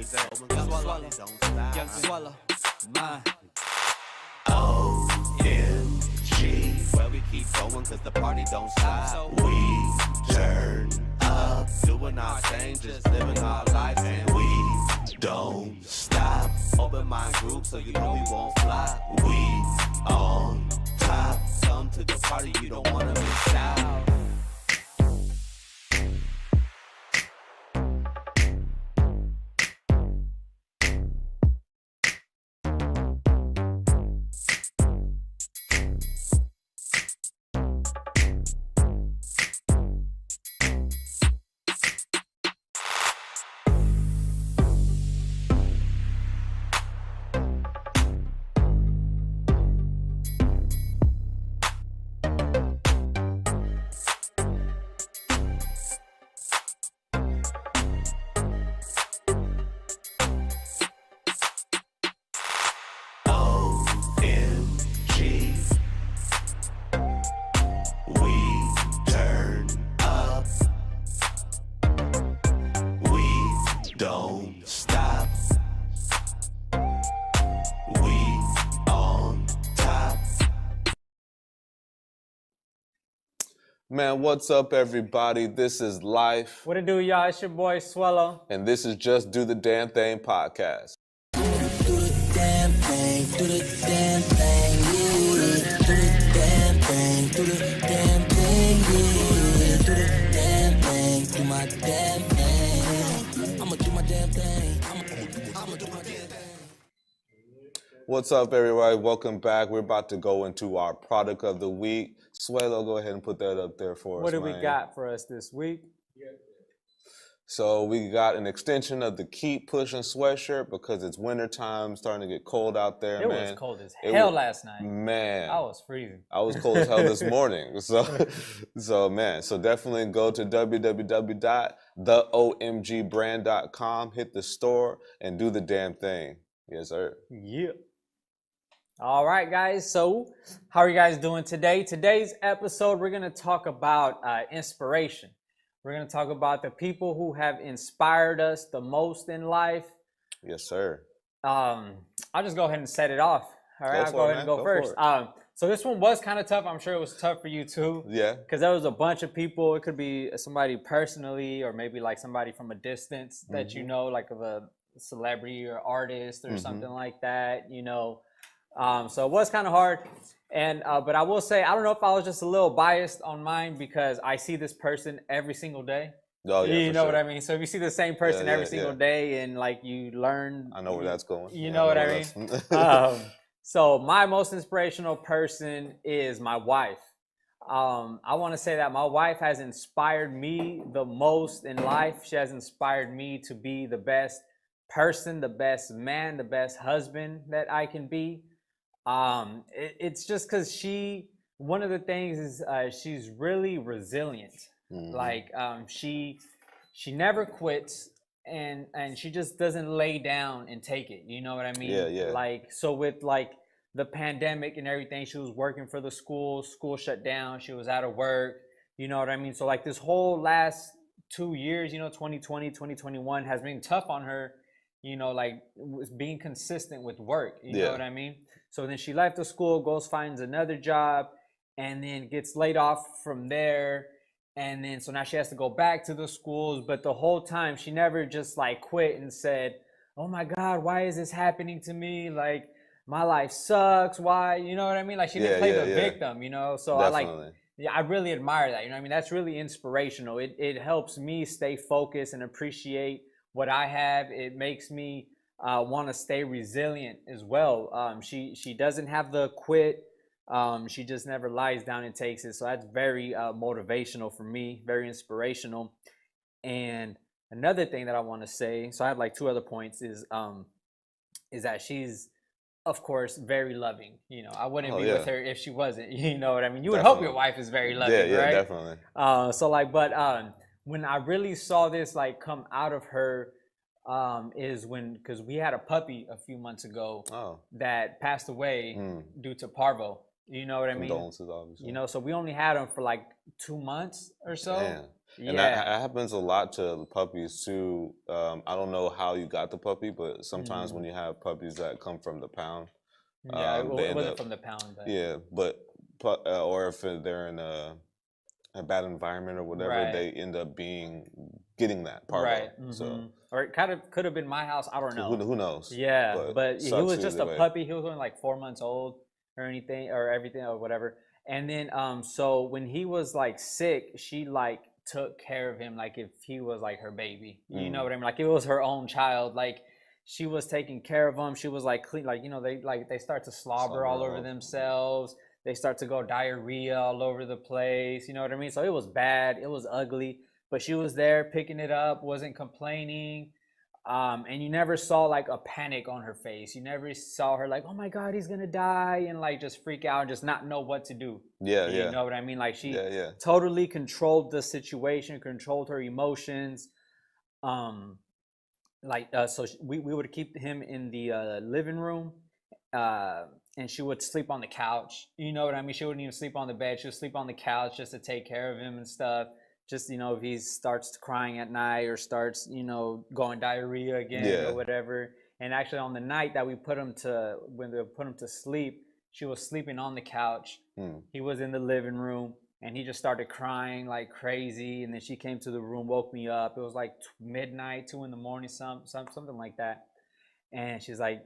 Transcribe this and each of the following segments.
Swallow, mine. OMG, well we keep going cause the party don't stop. We turn up, doing our thing, just living our life, and we don't stop. Open mind group so you know we won't flop. We on top, come to the party, you don't wanna miss out. Don't stop. We on top. Man, what's up, everybody? This is Life. What it do, y'all? It's your boy Swallow. And this is Just Do the Damn Thing podcast. Do the damn thing, do the damn thing, yeah. Do the damn thing, do the damn thing, yeah. Do the damn thing, do my damn thing. I'ma do my damn thing. I'ma do my damn thing. What's up, everybody? Welcome back. We're about to go into our product of the week. Swalo, go ahead and put that up there for us. What do we got for us this week? So we got an extension of the Keep Pushing sweatshirt because it's winter time, starting to get cold out there, It man. was cold as hell last night. Man. I was freezing. I was cold as hell this morning. So definitely go to www.theomgbrand.com, hit the store, and do the damn thing. Yes, sir. Yeah. All right, guys. So how are you guys doing today? Today's episode, we're going to talk about inspiration. We're going to talk about the people who have inspired us the most in life. Yes, sir. I'll just go ahead and set it off. All right, I'll go ahead and go first. So this one was kind of tough. I'm sure it was tough for you too. Yeah. Because there was a bunch of people. It could be somebody personally, or maybe like somebody from a distance that you know, like of a celebrity or artist or something like that, you know. So it was kind of hard. And but I will say, I don't know if I was just a little biased on mine because I see this person every single day. Oh, yeah, you know what I mean? So if you see the same person every single day and like you learn. I know where that's going. You know what I mean? So my most inspirational person is my wife. I want to say that my wife has inspired me the most in life. She has inspired me to be the best person, the best man, the best husband that I can be. It's just because one of the things is she's really resilient. Like she never quits and she just doesn't lay down and take it. You know what I mean? Yeah. Like, so with like the pandemic and everything, she was working for the school shut down. She was out of work. You know what I mean? So like this whole last 2 years, you know, 2020, 2021 has been tough on her, you know, like being consistent with work. You know what I mean? So then she left the school, goes, finds another job, and then gets laid off from there. And then, so now she has to go back to the schools. But the whole time, she never just like quit and said, oh my God, why is this happening to me? Like, my life sucks. Why? You know what I mean? Like, she didn't play the victim, you know? So definitely. I really admire that. You know what I mean? That's really inspirational. It helps me stay focused and appreciate what I have. It makes me want to stay resilient as well. She doesn't have the quit. She just never lies down and takes it. So that's very motivational for me, very inspirational. And another thing that I want to say, so I have like two other points, is that she's, of course, very loving. You know, I wouldn't be with her if she wasn't. You know what I mean? You would hope your wife is very loving, right? Yeah, definitely. So like, but when I really saw this like come out of her, is because we had a puppy a few months ago that passed away due to parvo. You know what I mean? Condolences, obviously. You know, so we only had him for like 2 months or so. Damn. Yeah. And that happens a lot to puppies too. I don't know how you got the puppy, but sometimes when you have puppies that come from the pound, Yeah, they it end wasn't up, from the pound, but yeah, but or if they're in a bad environment or whatever, Right. they end up getting that parvo. right. So Or it kind of could have been my house. I don't know. who knows? Yeah, but he sucks was either just a way. puppy. He was only like 4 months old or anything or everything or whatever. And then so when he was like sick, she like took care of him like if he was like her baby. You know what I mean? Like it was her own child. Like she was taking care of him. She was like clean, like you know, they start to slobber all over themselves. They start to go diarrhea all over the place. You know what I mean? So it was bad. It was ugly. But she was there picking it up, wasn't complaining. And you never saw like a panic on her face. You never saw her like, oh my God, he's gonna die, and like just freak out and just not know what to do. Yeah, You know what I mean? Like she yeah. totally controlled the situation, controlled her emotions. So we would keep him in the living room, and she would sleep on the couch. You know what I mean? She wouldn't even sleep on the bed. She would sleep on the couch just to take care of him and stuff. Just, you know, if he starts crying at night or starts, you know, going diarrhea again or whatever. And actually on the night that when we put him to sleep, she was sleeping on the couch. He was in the living room and he just started crying like crazy. And then she came to the room, woke me up. It was like midnight, 2 a.m, something like that. And she's like,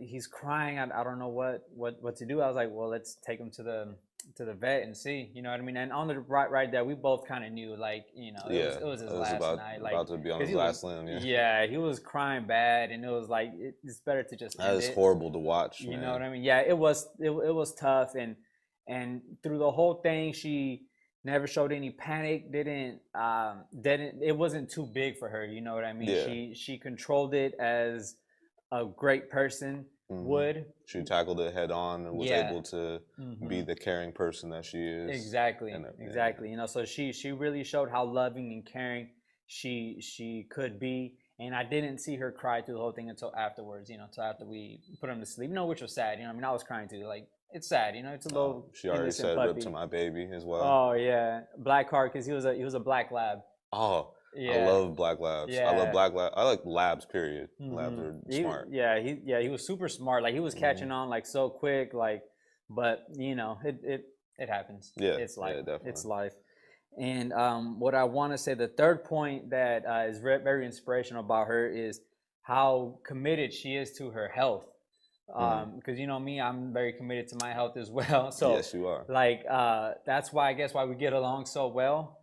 he's crying. I don't know what to do. I was like, well, let's take him to the vet and see, you know what I mean? And on the right there, we both kind of knew, like, you know, it was his last night. Like, about to be on his last limb. Yeah, he was crying bad, and it was like it's better to just. That is horrible to watch. You know what I mean? Yeah, it was tough, and through the whole thing, she never showed any panic. Didn't it wasn't too big for her. You know what I mean? Yeah. She controlled it as a great person would. She tackled it head on and was able to be the caring person that she is. Exactly. You know, so she really showed how loving and caring she could be. And I didn't see her cry through the whole thing until afterwards, you know, until after we put him to sleep. You know, which was sad. You know, I mean, I was crying too. Like, it's sad, you know, it's a little. She already said puppy. rip to my baby as well. Oh yeah, black heart, because he was a black lab. Oh. Yeah. I love black labs. Yeah. I love black labs. I like labs, period. Labs are smart. He was super smart. Like he was catching on like so quick, like, but you know, it happens. Yeah. It's life. Yeah, definitely. It's life. And what I want to say, the third point that is very inspirational about her is how committed she is to her health. Because you know me, I'm very committed to my health as well. So yes, you are. Like that's why I guess why we get along so well.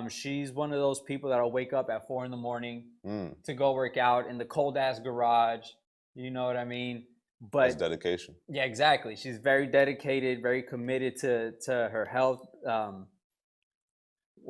She's one of those people that'll wake up at 4 a.m. to go work out in the cold ass garage. You know what I mean? But that's dedication. Yeah, exactly. She's very dedicated, very committed to her health. Well,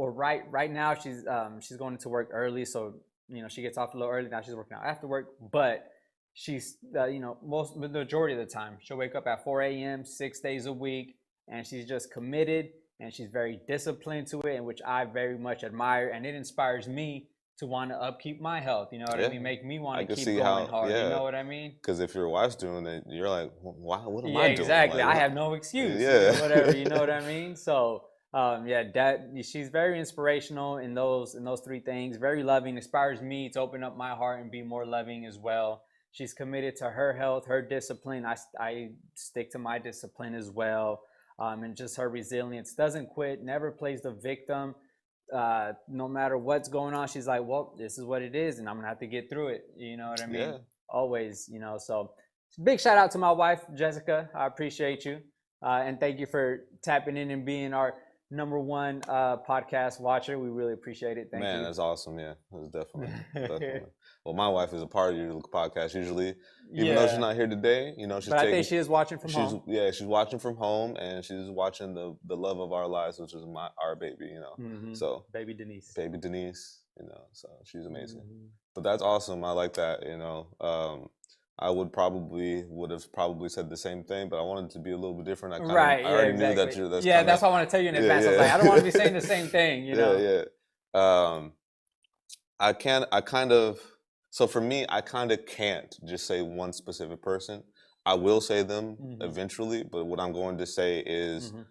right now she's going to work early, so you know she gets off a little early. Now she's working out after work, but she's you know the majority of the time she'll wake up at 4 a.m. 6 days a week, and she's just committed. And she's very disciplined to it, and which I very much admire, and it inspires me to want to upkeep my health. You know what I mean? Make me want to keep going hard. You know what I mean? Because if your wife's doing it, you're like, why? What am I doing? Exactly. Like, I have no excuse. Yeah. Or whatever. You know what I mean? So she's very inspirational in those 3 things. Very loving. Inspires me to open up my heart and be more loving as well. She's committed to her health, her discipline. I stick to my discipline as well. And just her resilience, doesn't quit, never plays the victim. No matter what's going on, she's like, well, this is what it is, and I'm gonna have to get through it. You know what I mean? Yeah. Always, you know. So big shout out to my wife, Jessica. I appreciate you. And thank you for tapping in and being our #1 podcast watcher. We really appreciate it. Thank you. Man, that's awesome. Yeah, that's definitely. Well, my wife is a part of your podcast usually, even though she's not here today. You know, I think she is watching from home. Yeah, she's watching from home, and she's watching the love of our lives, which is our baby. You know, so baby Denise. You know, so she's amazing. But that's awesome. I like that. You know, I would have probably said the same thing, but I wanted to be a little bit different. I already knew that you're. That's why I want to tell you in advance. I was like, I don't want to be saying the same thing. You know. Yeah. So for me, I kind of can't just say one specific person. I will say them Mhm. eventually, but what I'm going to say is Mhm.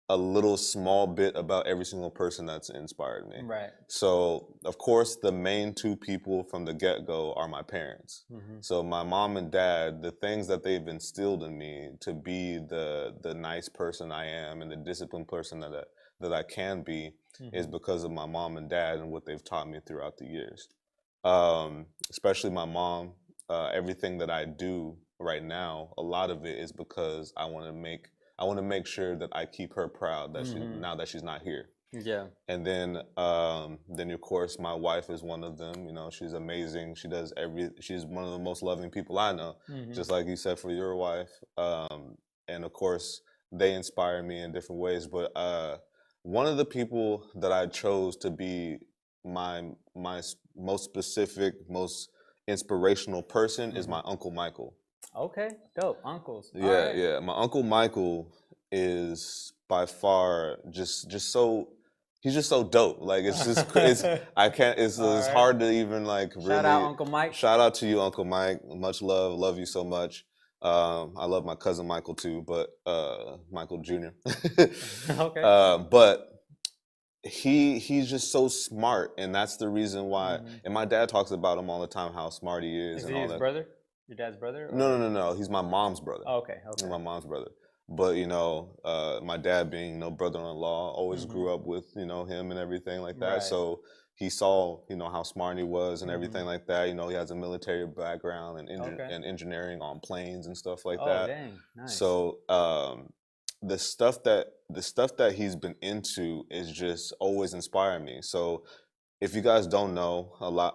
a little small bit about every single person that's inspired me. Right. So, of course, the main two people from the get-go are my parents. Mhm. So my mom and dad, the things that they've instilled in me to be the nice person I am and the disciplined person that I can be is Mhm. because of my mom and dad and what they've taught me throughout the years. Especially my mom, everything that I do right now, a lot of it is because I want to make sure that I keep her proud that Mhm. now that she's not here. Yeah. And then of course my wife is one of them. You know, she's amazing. She's one of the most loving people I know, Mhm. just like you said for your wife. And of course they inspire me in different ways. But one of the people that I chose to be my most specific, most inspirational person is Mhm. my Uncle Michael. Okay. Dope. Uncles. All Yeah, right. yeah. My Uncle Michael is by far just so he's just so dope. Like it's I can't All it's right. hard to even like Shout out really Uncle Mike. shout out to you, Uncle Mike. Much love you so much. I love my cousin Michael too, but Michael Jr. Okay. But he's just so smart, and that's the reason why. Mhm. And my dad talks about him all the time, how smart he is Is and he all his that. brother? Your dad's brother? No, Or? no, no, no. He's my mom's brother. Oh, okay. He's Okay. my mom's brother. But my dad being brother-in-law, always Mhm. grew up with him and everything like that. Right. So he saw how smart he was and everything Mhm. like that. He has a military background and Okay. engineering on planes and stuff like Oh, that. dang. Nice. So the stuff that he's been into is just always inspiring me. So if you guys don't know a lot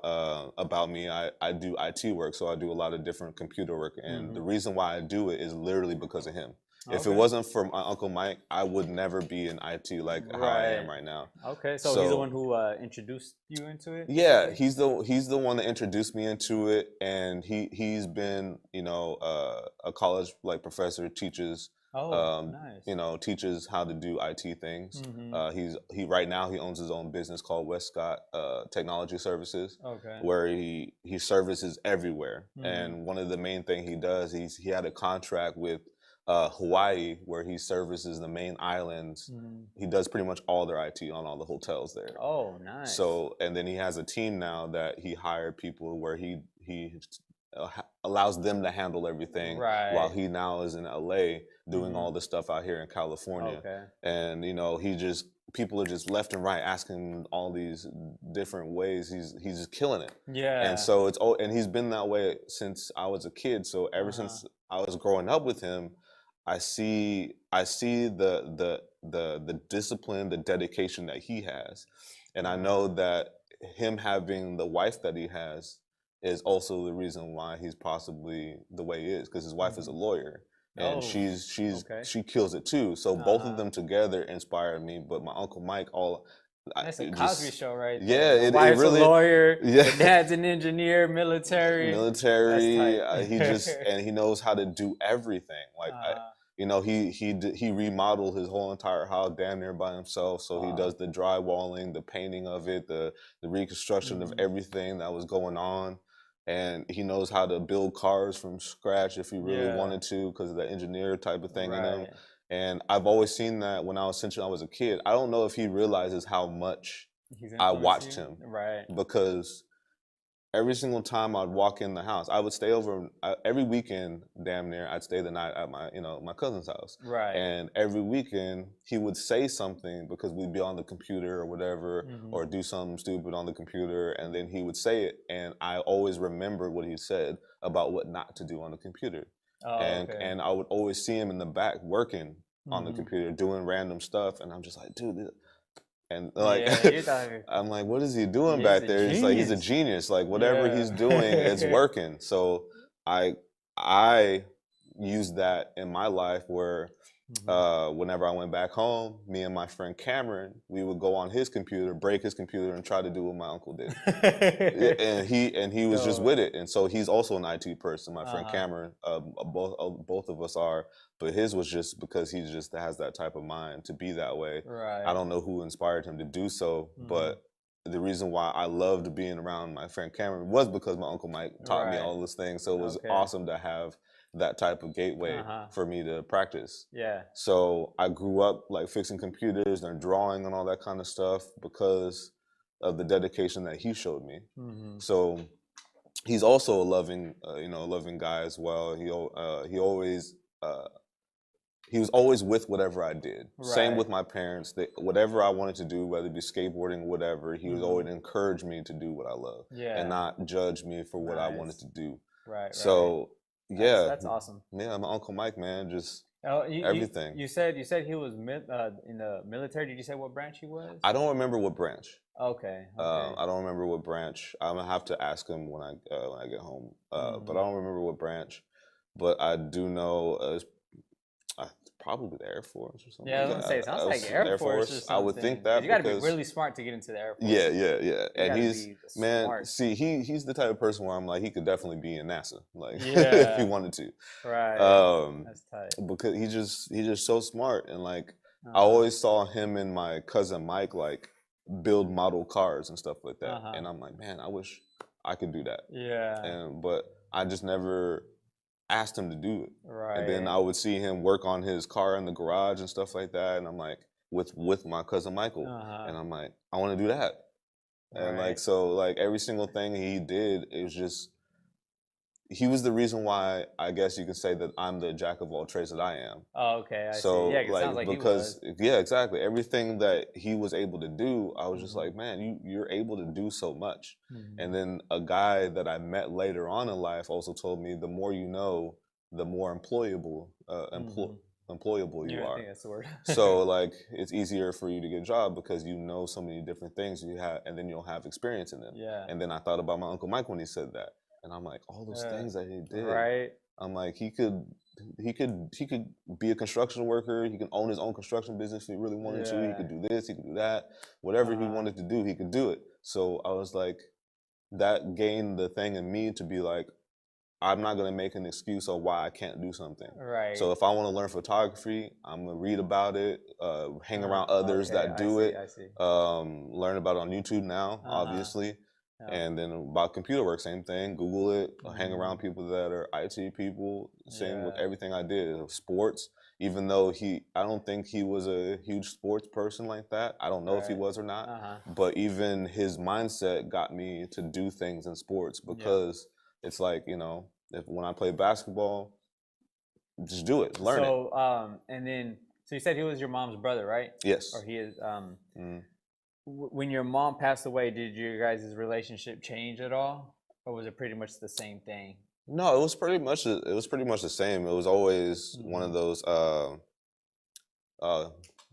about me, I do IT work, so I do a lot of different computer work, and the Mhm. reason why I do it is literally because of him. If it Okay. wasn't for my Uncle Mike, I would never be in IT like how I am Right. right now. Okay. So he's the one So who introduced you into it? yeah, Okay. he's the one that introduced me into it, and he's been a college like professor, teaches Oh, nice. teaches how to do IT things. Mhm. He right now he owns his own business called Westcott Technology Services, Okay. where he services everywhere. Mhm. And one of the main thing he does, he had a contract with Hawaii, where he services the main islands. Mhm. He does pretty much all their IT on all the hotels there. Oh, nice. So, and then he has a team now that he hired people where he allows them to handle everything while Right. he now is in LA doing all Mhm. the stuff out here in California. Okay. And people are just left and right asking all these different ways. He's just killing it. Yeah. And so and he's been that way since I was a kid. So ever since I was growing up with him, I see the discipline, the dedication that he has. And I know that him having the wife that he has is also the reason why he's possibly the way he is, because his wife is a Mhm. lawyer, and Oh, okay. she kills it too. So both of Uh-huh. them together inspired me. But my Uncle Mike, That's a it Cosby just show right yeah, there. The it wife's a really lawyer, yeah. the dad's an engineer, military. That's Military. tight. He knows how to do everything. Like Uh-huh. he remodeled his whole entire house damn near by himself. So he Wow. does the drywalling, the painting of it, the reconstruction of Mhm. everything that was going on, and he knows how to build cars from scratch if he really Yeah. wanted to, because of the engineer type of thing in him. Right. And I've always seen that since I was a kid. I don't know if he realizes how much He's I influenced watched you? him, Right. because every single time I'd walk in the house, I would stay over every weekend. Damn near, I'd stay the night at my cousin's house. Right. And every weekend he would say something, because we'd be on the computer or whatever, Mhm. or do something stupid on the computer, and then he would say it, and I always remembered what he said about what not to do on the computer. Oh, okay. And I would always see him in the back working on the Mhm. computer, doing random stuff, and I'm just like, dude. And like, Yeah, you thought I'm like, what is he doing he's back a there? He's a genius. genius. Like whatever Yeah. he's doing, it's working. So I used that in my life, where Mhm. whenever I went back home, me and my friend Cameron, we would go on his computer, break his computer, and try to do what my uncle did. Yeah, and he was just Dope. with it. And so he's also an IT person. My friend Uh-huh. Cameron, both of us are, but his was just because he just has that type of mind to be that way. I Right. don't know who inspired him to do so, Mhm. but the reason why I loved being around my friend Cameron was because my Uncle Mike taught me Right. all those things. So it was Okay. awesome to have that type of gateway for me to practice. Yeah. So I grew up like fixing computers and drawing and all that kind of stuff because of the dedication that he showed me. So he's also a loving, loving guy as well. He was always with whatever I did. Same with my parents. Whatever I wanted to do, whether it be skateboarding, whatever, he was always encourage me to do what I love and not judge me for what I wanted to do. Right. So yeah, that's awesome. Yeah, my Uncle Mike, man, just everything. You said he was in the military. Did you say what branch he was? I don't remember what branch. Okay. I don't remember what branch. I'm gonna have to ask him when I get home. But I don't remember what branch. But I do know probably the Air Force or something. Yeah, I was gonna say it sounds like Air Force or something. I would think that you got to be really smart to get into the Air Force. Yeah. And he's smart. See, he's the type of person where I'm like, he could definitely be in NASA, like if he wanted to. Right. That's tight. Because he's just so smart, and like I always saw him and my cousin Mike like build model cars and stuff like that, and I'm like, man, I wish I could do that. Yeah. But I just never asked him to do it. Right. And then I would see him work on his car in the garage and stuff like that, and I'm like, with my cousin Michael, and I'm like, I want to do that. And like, so like every single thing he did, it was just, he was the reason why I guess you could say that I'm the jack of all trades that I am. Oh, okay. I see. Yeah, it sounds like because yeah, exactly. Everything that he was able to do, I was just like, man, you're able to do so much. And then a guy that I met later on in life also told me, the more you know, the more employable you are. I think that's the word. So like it's easier for you to get a job because you know so many different things you have, and then you'll have experience in them. Yeah. And then I thought about my Uncle Mike when he said that. And I'm like, all those things that he did. Right. I'm like, he could be a construction worker. He can own his own construction business if he really wanted to. He could do this, he could do that. Whatever he wanted to do, he could do it. So I was like, that gained the thing in me to be like, I'm not gonna make an excuse of why I can't do something. Right. So if I want to learn photography, I'm gonna read about it, hang around others that do it. I see. Learn about it on YouTube now, obviously. And then about computer work, same thing. Google it, hang around people that are IT people. Same with everything I did. Sports, even though I don't think he was a huge sports person like that. I don't know if he was or not. But even his mindset got me to do things in sports because it's like, when I play basketball, just do it, learn it. So, so you said he was your mom's brother, right? Yes. Or he is. When your mom passed away, did your guys' relationship change at all, or was it pretty much the same thing? No, it was pretty much the same. It was always one of those.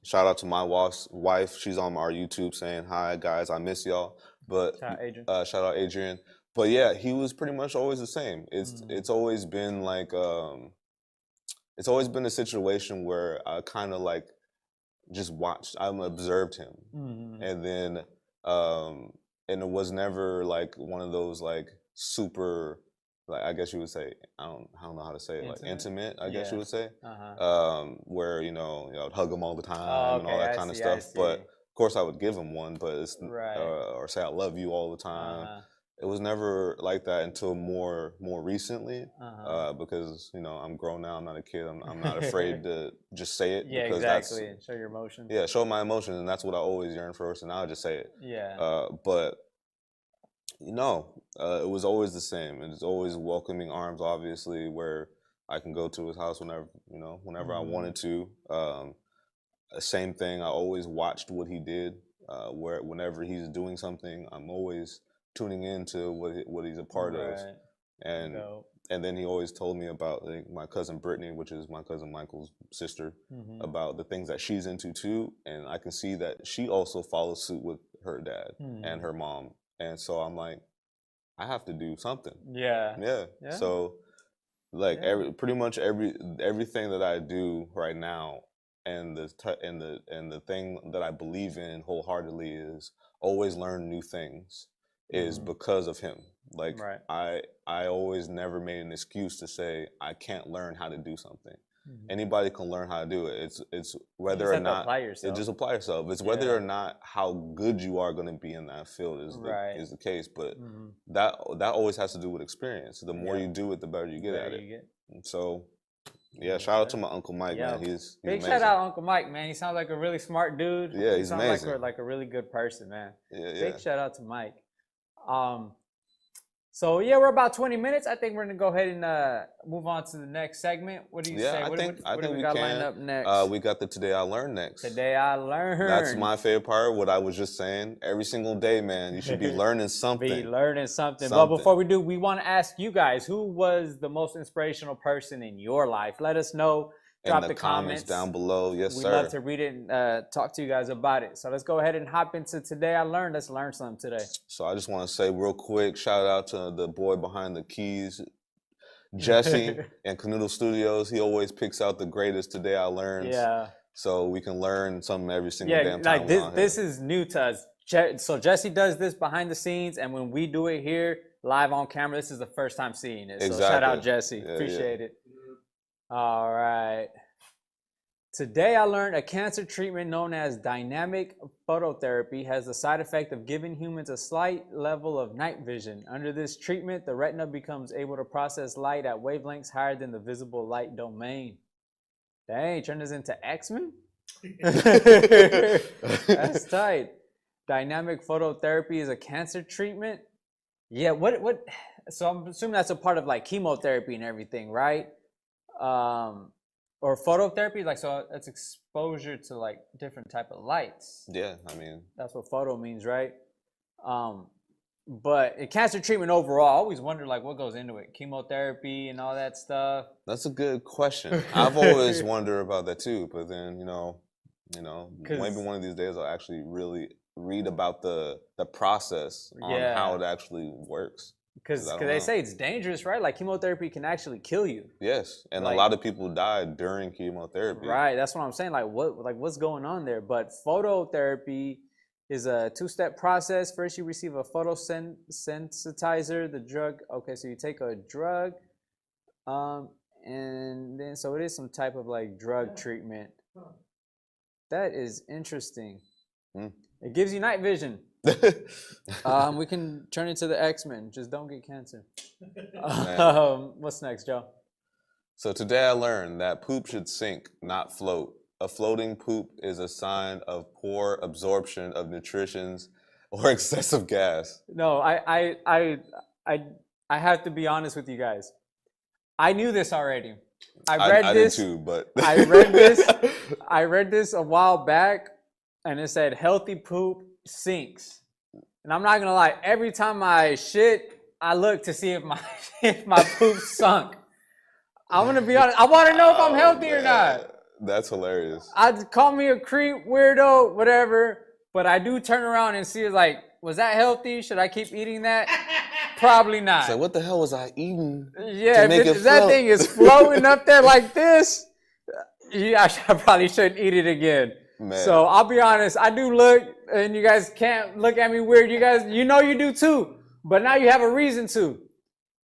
Shout out to my wife. She's on our YouTube saying, "Hi guys, I miss y'all." But shout out Adrian. But yeah, he was pretty much always the same. It's always been like it's always been a situation where I kind of like just watched. I observed him, and then and it was never like one of those like super, like I guess you would say, I don't know how to say it, like intimate, I guess you would say, where I'd hug him all the time and all that kind of stuff. But of course I would give him one, but it's or say I love you all the time. It was never like that until more recently, because I'm grown now. I'm not a kid. I'm not afraid to just say it. Yeah, because exactly. Show your emotions. Yeah, show my emotions, and that's what I always yearn for. So now I just say it. Yeah. But it was always the same. It's always welcoming arms, obviously, where I can go to his house whenever I wanted to. Same thing. I always watched what he did. Whenever he's doing something, I'm always tuning into what he's a part of, and then he always told me about my cousin Brittany, which is my cousin Michael's sister, about the things that she's into too, and I can see that she also follows suit with her dad and her mom, and so I'm like, I have to do something. Yeah. So like pretty much everything that I do right now, and the thing that I believe in wholeheartedly is always learn new things. Is because of him. Like I always never made an excuse to say I can't learn how to do something. Anybody can learn how to do it. It's You whether just or have to not apply it yourself. just apply yourself. It's whether or not how good you are going to be in that field is Right. the case. But Mhm. that always has to do with experience. The more Yeah. you do it, the better you get Better at it. you get. So yeah, Yes, shout out to sir. my Uncle Mike, Yo, man. He's Big amazing. shout out Uncle Mike, man. He sounds like a really smart dude. Yeah, He he's sounds amazing. like a really good person, man. Yeah, yeah. Big shout out to Mike. So yeah, we're about 20 minutes. I think we're gonna go ahead and move on to the next segment. What do you say? I What think do we got lined up next? We got the Today I Learned next. Today I learned. That's my favorite part. What I was just saying. Every single day, man, you should be learning something. Be learning something. But before we do, we want to ask you guys, who was the most inspirational person in your life? Let us know. Drop in the comments down below. Yes, We'd sir. love to read it and talk to you guys about it. So let's go ahead and hop into Today I Learned. Let's learn something today. So I just want to say real quick, shout out to the boy behind the keys, Jesse, and Canoodle Studios. He always picks out the greatest Today I Learned. Yeah. So we can learn something every single damn time. Like this is new to us. So Jesse does this behind the scenes, and when we do it here live on camera, this is the first time seeing it. So shout out Jesse. Yeah, Appreciate it. All right. Today I learned a cancer treatment known as dynamic phototherapy has the side effect of giving humans a slight level of night vision. Under this treatment, the retina becomes able to process light at wavelengths higher than the visible light domain. Dang, turn this into X-Men? That's tight. Dynamic phototherapy is a cancer treatment? Yeah, what? So I'm assuming that's a part of like chemotherapy and everything, right? Or phototherapy, like, so it's exposure to like different type of lights. Yeah, I mean, that's what photo means, right? But in cancer treatment overall, I always wonder like what goes into it, chemotherapy and all that stuff. That's a good question. I've always wondered about that too, but then you know, maybe one of these days I'll actually really read about the process on how it actually works. Because they say it's dangerous, right? Like chemotherapy can actually kill you. Yes, and like, a lot of people die during chemotherapy. Right, that's what I'm saying. Like what's going on there? But phototherapy is a two-step process. First, you receive a photosensitizer, the drug. Okay, so you take a drug, and then so it is some type of like drug treatment. That is interesting. It gives you night vision. We can turn into the X-Men. Just don't get cancer. What's next, Joe? So today I learned that poop should sink, not float. A floating poop is a sign of poor absorption of nutrition or excessive gas. No, I have to be honest with you guys. I knew this already. I did too, but I read this a while back, and it said healthy poop sinks. And I'm not gonna lie, every time I shit, I look to see if my poop sunk. I'm gonna be honest. I want to know if I'm healthy or not. That's hilarious. I'd call me a creep, weirdo, whatever. But I do turn around and see, like, was that healthy? Should I keep eating that? Probably not. So what the hell was I eating? Yeah, if that thing is floating up there like this, I probably shouldn't eat it again. Man. So I'll be honest, I do look, and you guys can't look at me weird. You guys, you know you do too, but now you have a reason to.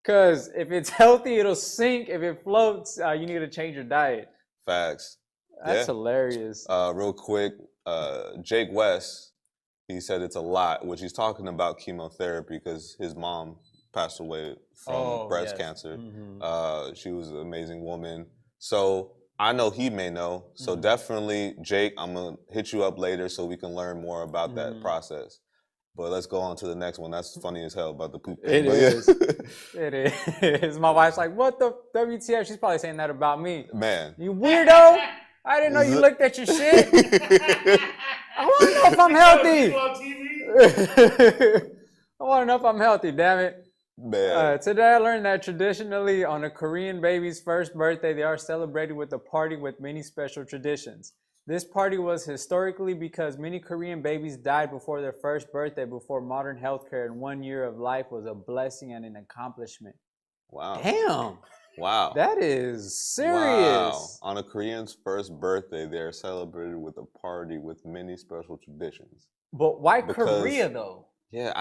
Because if it's healthy, it'll sink. If it floats, you need to change your diet. Facts. That's hilarious. Real quick, Jake West, he said it's a lot, which he's talking about chemotherapy because his mom passed away from breast cancer. Mm-hmm. She was an amazing woman. So I know he may know. So definitely, Jake, I'm going to hit you up later so we can learn more about that process. But let's go on to the next one. That's funny as hell about the poop thing. It is. It is. My wife's like, what the WTF? She's probably saying that about me. Man. You weirdo. I didn't know you looked at your shit. I want to know if I'm healthy. I want to know if I'm healthy, damn it. Man. Today I learned that traditionally on a Korean baby's first birthday, they are celebrated with a party with many special traditions. This party was historically because many Korean babies died before their first birthday before modern healthcare, and 1 year of life was a blessing and an accomplishment. Wow. Damn. Wow. That is serious. Wow. On a Korean's first birthday, they're celebrated with a party with many special traditions. But why Korea though? Yeah,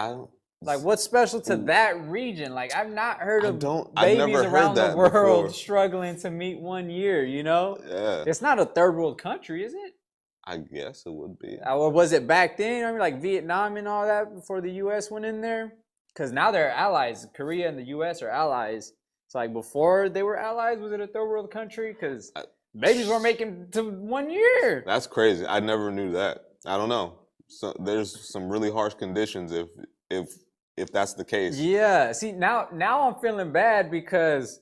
Like, what's special to that region? Like, I've not heard of I've babies never heard around the that world before. struggling to meet 1 year, you know? Yeah, It's not a third world country, is it? I guess it would be. Or was it back then? I mean, like Vietnam and all that before the U.S. went in there? Because now they're allies. Korea and the U.S. are allies. It's like before they were allies, was it a third world country? Because babies weren't making to 1 year. That's crazy. I never knew that. I don't know. So there's some really harsh conditions if that's the case. Yeah. See, now I'm feeling bad because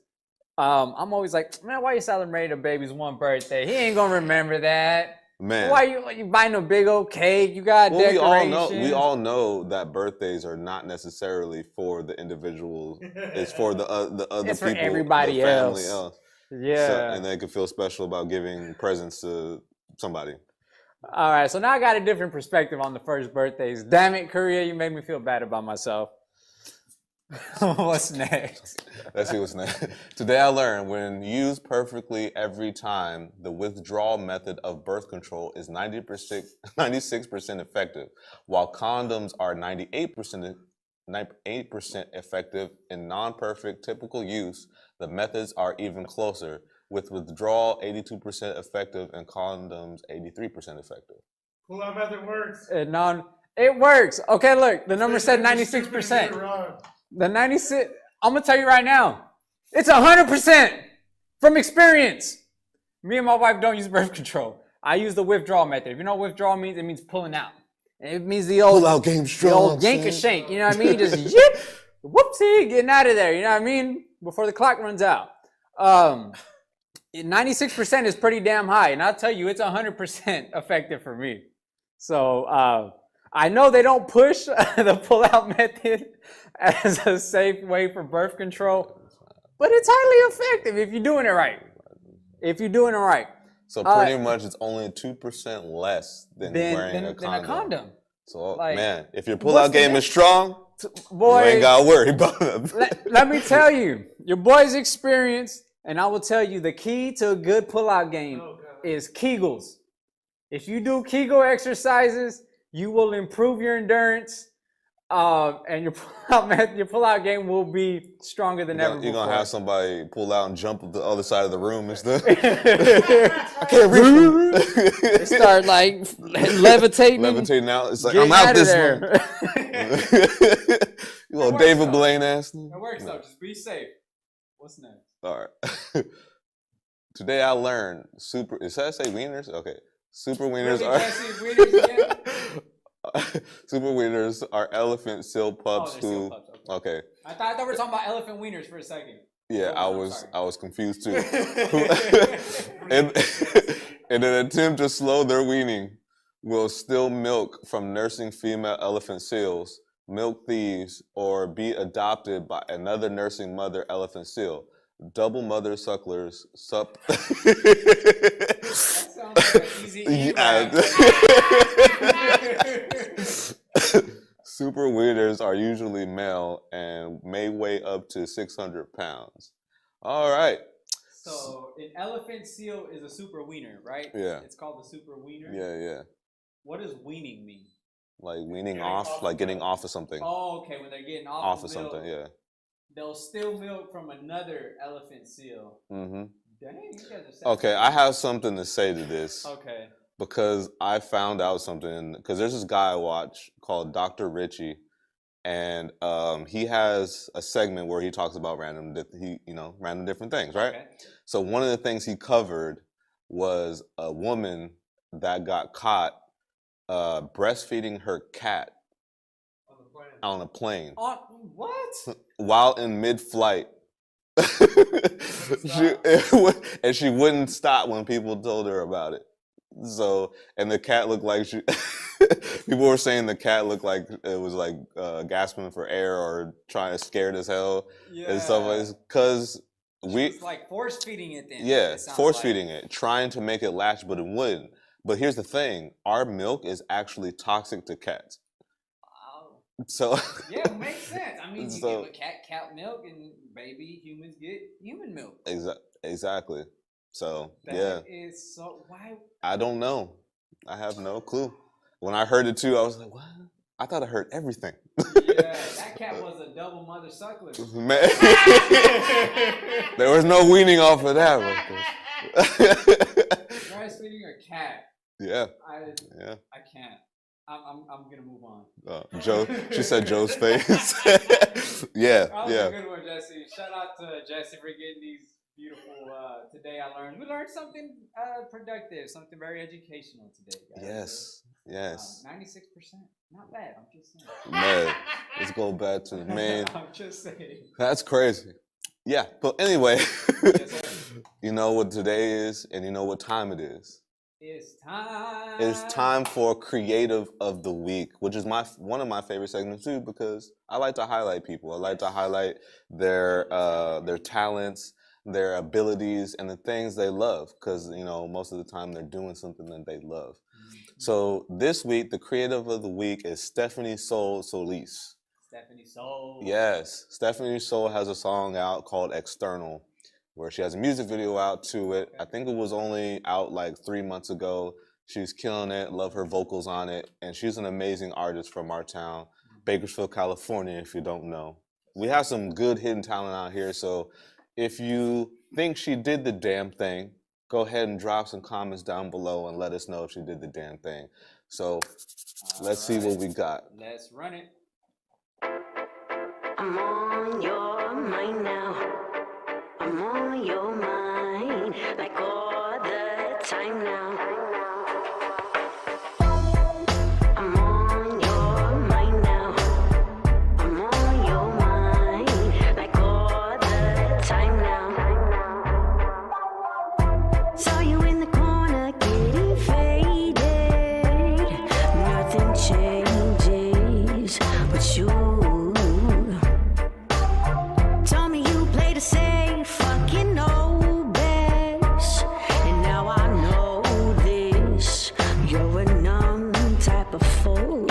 I'm always like, man, why you celebrating a baby's 1 birthday? He ain't gonna remember that. Man, Why you buying a big old cake? You got decorations. we all know that birthdays are not necessarily for the individual. It's for the other It's people, for everybody the family else. else. Yeah. So, and they can feel special about giving presents to somebody. All right. So now I got a different perspective on the first birthdays. Damn it, Korea, you made me feel bad about myself. What's next? Let's see what's next. Today I learned when used perfectly every time, the withdrawal method of birth control is 96% effective, while condoms are 98% effective in non-perfect typical use. The methods are even closer, with withdrawal 82% effective and condoms 83% effective. Pull-out method works. It works. Okay, look, the number said 96%. The 96, I'm gonna tell you right now, it's 100% from experience. Me and my wife don't use birth control. I use the withdrawal method. If you know what withdrawal means, it means pulling out. It means the old Pull-out game strong, the old yank and shake. You know what I mean? Just yip, whoopsie, getting out of there. You know what I mean? Before the clock runs out. 96% is pretty damn high, and I'll tell you, it's 100% effective for me. So I know they don't push the pull-out method as a safe way for birth control, but it's highly effective if you're doing it right. So pretty much it's only 2% less than wearing a condom. So like, man, if your pull-out game is strong, boy, you ain't gotta worry about it. Let me tell you, your boy's experienced, and I will tell you the key to a good pull-out game is Kegels. If you do Kegel exercises, you will improve your endurance, and your pull-out game will be stronger than ever before. You're going to have somebody pull out and jump up the other side of the room and stuff. I can't reach. They start like levitating. Levitating out. It's like, I'm out this one. You little David Blaine ass. It works though. Just be safe. What's next? All right. Today I learned Is that say wieners? Okay. Super wieners Super wieners are elephant seal pups who. Okay. I thought we were talking about elephant wieners for a second. Yeah, I was confused too. in an attempt to slow their weaning, will steal milk from nursing female elephant seals, milk thieves, or be adopted by another nursing mother elephant seal. Double mother sucklers That sounds like an easy Super wieners are usually male and may weigh up to 600 pounds. All right. So an elephant seal is a super wiener, right? Yeah. It's called the super wiener. Yeah. What does weaning mean? Like weaning off, like getting off of something. Oh, okay. When they're getting Off of of something, yeah. They'll steal milk from another elephant seal. Mm-hmm. Dang, you guys are sad. Okay, I have something to say to this. Okay. Because I found out something, because there's this guy I watch called Dr. Richie, and he has a segment where he talks about random different things, right? Okay. So one of the things he covered was a woman that got caught breastfeeding her cat on a plane. What? While in mid-flight. she wouldn't stop when people told her about it. So, and the cat looked like people were saying the cat looked like it was like gasping for air or scared as hell and stuff like this. Because it's like force feeding it then. Yeah, force feeding it, trying to make it latch, but it wouldn't. But here's the thing, our milk is actually toxic to cats. Wow. So yeah, it makes sense. I mean, you give a cat milk and baby humans get human milk. Exactly. So that is so why? I don't know. I have no clue. When I heard it too, I was like, what? I thought I heard everything. Yeah, that cat was a double mother suckler. Man, there was no weaning off of that. Breastfeeding a cat. Yeah. I can't. I'm gonna move on. Joe, she said Joe's face. Yeah, That was yeah. a good one, Jesse. Shout out to Jesse for getting these beautiful. Today we learned something productive, something very educational today, guys. Yes. 96%, not bad. I'm just saying. Man, let's go back to the main. I'm just saying. That's crazy. Yeah, but anyway, Yes, sir. you know what today is, and you know what time it is. It's time. It's time for Creative of the Week, which is one of my favorite segments too, because I like to highlight people. I like to highlight their talents, their abilities, and the things they love, because most of the time they're doing something that they love. So this week, the Creative of the Week is Stephaniesoul Solis. Stephaniesoul. Yes, Stephaniesoul has a song out called External, where she has a music video out to it. I think it was only out like 3 months ago. She's killing it, love her vocals on it, and she's an amazing artist from our town, Bakersfield, California, if you don't know. We have some good hidden talent out here, so if you think she did the damn thing, go ahead and drop some comments down below and let us know if she did the damn thing. So let's see what we got. Let's run it. I'm on your mind now. I'm on your mind like all the time now. I'm on your mind now. I'm on your mind like all the time now. Saw you in the corner getting faded. Nothing changes but you. Told me you played a safe, fucking know best. And now I know this. You're a numb type of fool.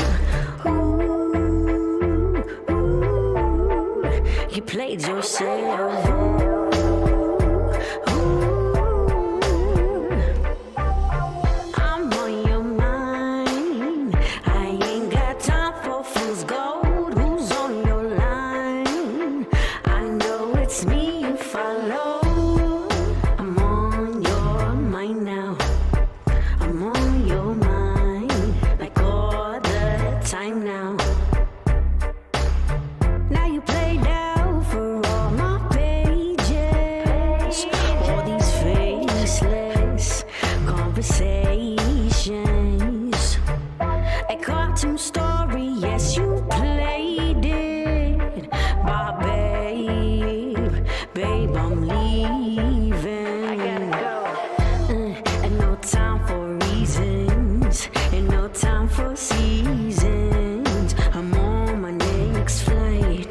Ooh, ooh, you played yourself. I'm on your mind. I ain't got time for fool's gold. Who's on your line? I know it's me you follow. I'm on your mind now. I'm on your mind like all the time now. Now you played out for all my pages. All these faceless conversations. A cartoon story, yes, you played it. But babe, I'm leaving. I gotta go. And no time for reasons, and no time for seasons. I'm on my next flight.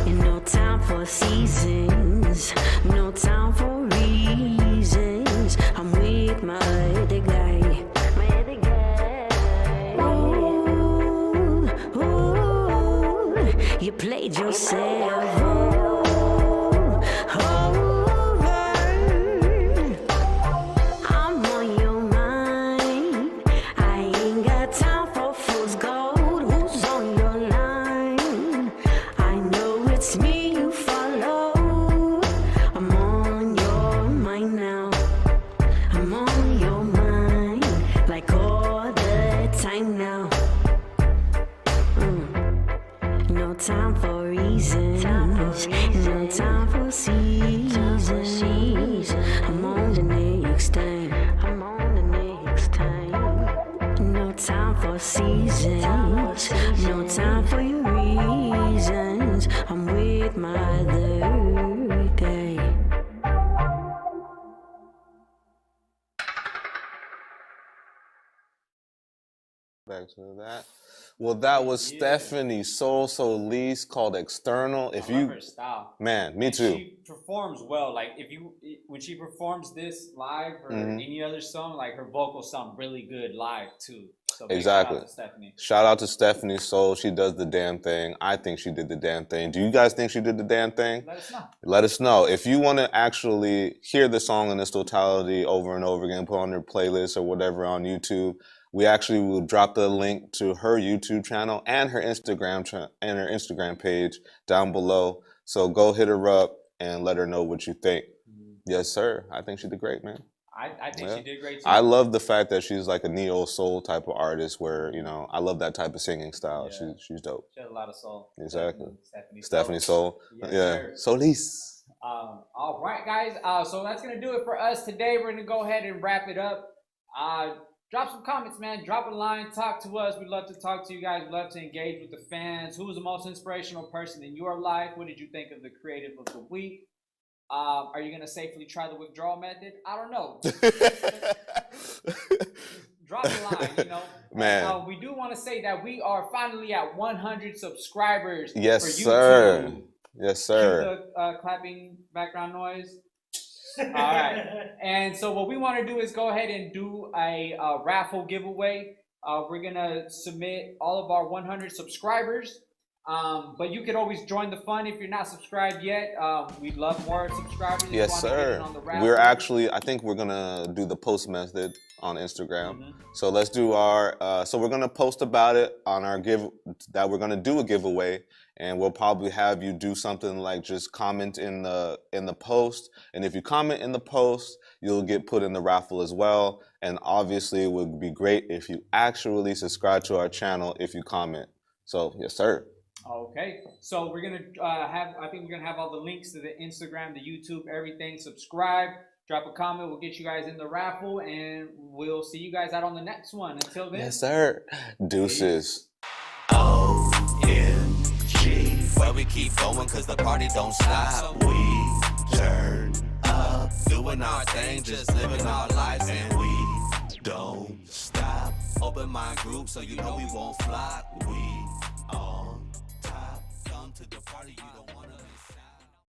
And no time for seasons, no time for reasons. I'm with my other guy. Ooh, you played yourself over. I'm on your mind. I ain't got time for fool's gold. Who's on your line? I know it's me you follow. I'm on your mind now. I'm on your mind like all the time now. No time for reasons, no time for seasons. I'm on the next time. I'm on the next time. No time for seasons, no time for your reasons. I'm with my other guy. Back to that. Well, that was Stephaniesoul Solis called External. If I love you, her style. man, me And too. She performs well. Like when she performs this live or any other song, like her vocals sound really good live too. So big Exactly. shout out to Stephanie. Shout out to Stephaniesoul. She does the damn thing. I think she did the damn thing. Do you guys think she did the damn thing? Let us know. Let us know. If you want to actually hear the song in its totality over and over again, put on your playlist or whatever on YouTube, We actually will drop the link to her YouTube channel and her Instagram page down below. So go hit her up and let her know what you think. Yes, sir. I think she did great, man. I think she did great too. I love the fact that she's like a neo soul type of artist where, you know, I love that type of singing style. Yeah. She's dope. She has a lot of soul. Exactly. Stephaniesoul. Stephaniesoul. Yes, Yeah. sir. Solis. All right, guys. So that's going to do it for us today. We're going to go ahead and wrap it up. Drop some comments, man. Drop a line. Talk to us. We'd love to talk to you guys. We'd love to engage with the fans. Who was the most inspirational person in your life? What did you think of the creative of the week? Are you going to safely try the withdrawal method? I don't know. Drop a line, you know. Man. We do want to say that we are finally at 100 subscribers. Yes, for YouTube. sir. Yes, sir. Cue the clapping background noise. All right. And so what we want to do is go ahead and do a raffle giveaway. We're going to submit all of our 100 subscribers. But you could always join the fun if you're not subscribed yet. We'd love more subscribers. If Yes, you want to get sir. in on the raffle. We're actually, I think we're gonna do the post method on Instagram. So let's do our. So we're gonna post about it on our we're gonna do a giveaway, and we'll probably have you do something like just comment in the post, and if you comment in the post, you'll get put in the raffle as well. And obviously, it would be great if you actually subscribe to our channel if you comment. So yes, sir. Okay, so we're gonna I think we're gonna have all the links to the Instagram, the YouTube, everything. Subscribe, drop a comment. We'll get you guys in the raffle, and we'll see you guys out on the next one. Until then, Yes, sir. Deuces. OMG. Well, we keep going cause the party don't stop. We turn up, doing our thing, just living our lives, and we don't stop. Open mind group so you know we won't flop. We on top, come to the party, you don't wanna